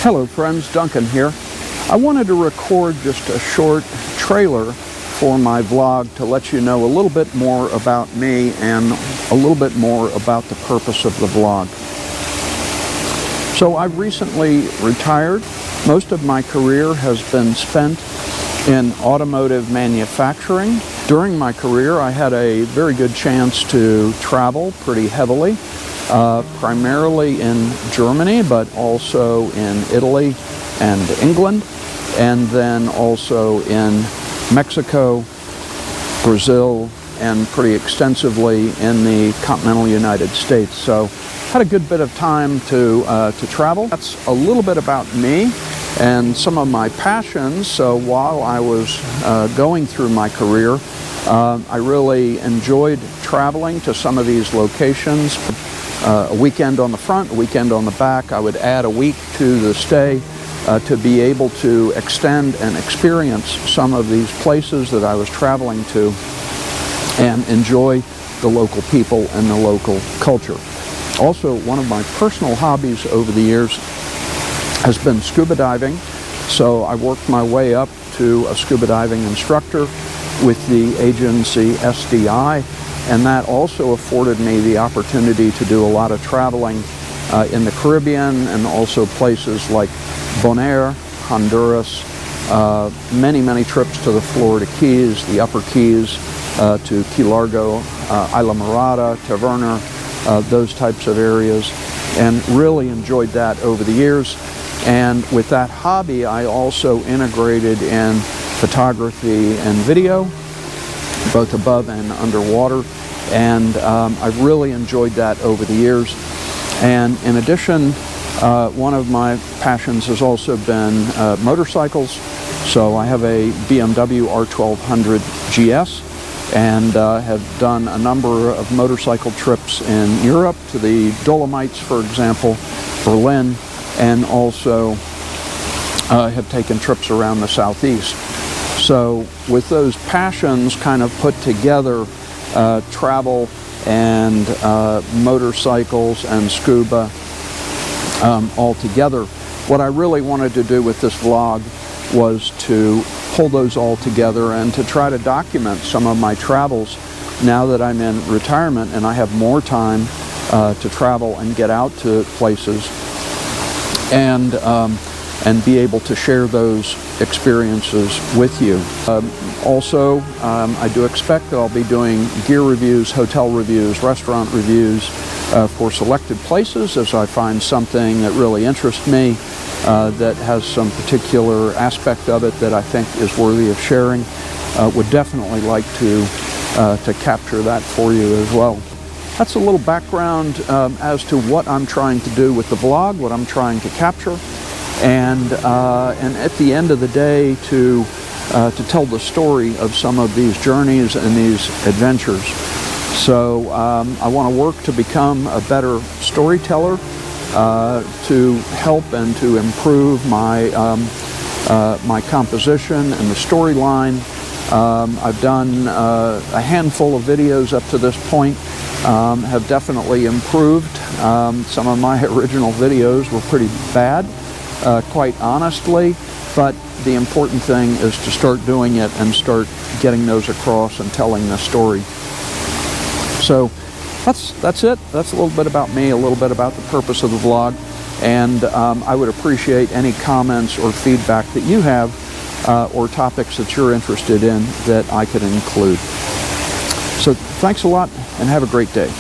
Hello friends, Duncan here. I wanted to record just a short trailer for my vlog to let you know a little bit more about me and a little bit more about the purpose of the vlog. So I've recently retired. Most of my career has been spent in automotive manufacturing. During my career, I had a very good chance to travel pretty heavily, primarily in Germany, but also in Italy and England, and then also in Mexico, Brazil, and pretty extensively in the continental United States. So had a good bit of time to travel. That's a little bit about me and some of my passions. So while I was going through my career, I really enjoyed traveling to some of these locations. A weekend on the front, a weekend on the back. I would add a week to the stay to be able to extend and experience some of these places that I was traveling to and enjoy the local people and the local culture. Also, one of my personal hobbies over the years has been scuba diving. So I worked my way up to a scuba diving instructor with the agency SDI, and that also afforded me the opportunity to do a lot of traveling in the Caribbean and also places like Bonaire, Honduras, many trips to the Florida Keys, the Upper Keys, to Key Largo, Isla Morada, Taverna, those types of areas, and really enjoyed that over the years. And with that hobby, I also integrated in photography and video, both above and underwater, and I've really enjoyed that over the years. And in addition, one of my passions has also been motorcycles. So I have a BMW R1200 GS and have done a number of motorcycle trips in Europe, to the Dolomites, for example, Berlin, and also have taken trips around the Southeast. So with those passions kind of put together, travel and motorcycles and scuba all together, what I really wanted to do with this vlog was to pull those all together and to try to document some of my travels now that I'm in retirement and I have more time to travel and get out to places and be able to share those experiences with you. Also, I do expect that I'll be doing gear reviews, hotel reviews, restaurant reviews for selected places as I find something that really interests me, that has some particular aspect of it that I think is worthy of sharing. Would definitely like to capture that for you as well. That's a little background as to what I'm trying to do with the vlog, what I'm trying to capture, and at the end of the day to tell the story of some of these journeys and these adventures. So I want to work to become a better storyteller, to help and to improve my my composition and the storyline. I've done a handful of videos up to this point, have definitely improved. Some of my original videos were pretty bad, quite honestly, but the important thing is to start doing it and start getting those across and telling the story. So that's it. That's a little bit about me, a little bit about the purpose of the vlog, and I would appreciate any comments or feedback that you have or topics that you're interested in that I could include. So thanks a lot and have a great day.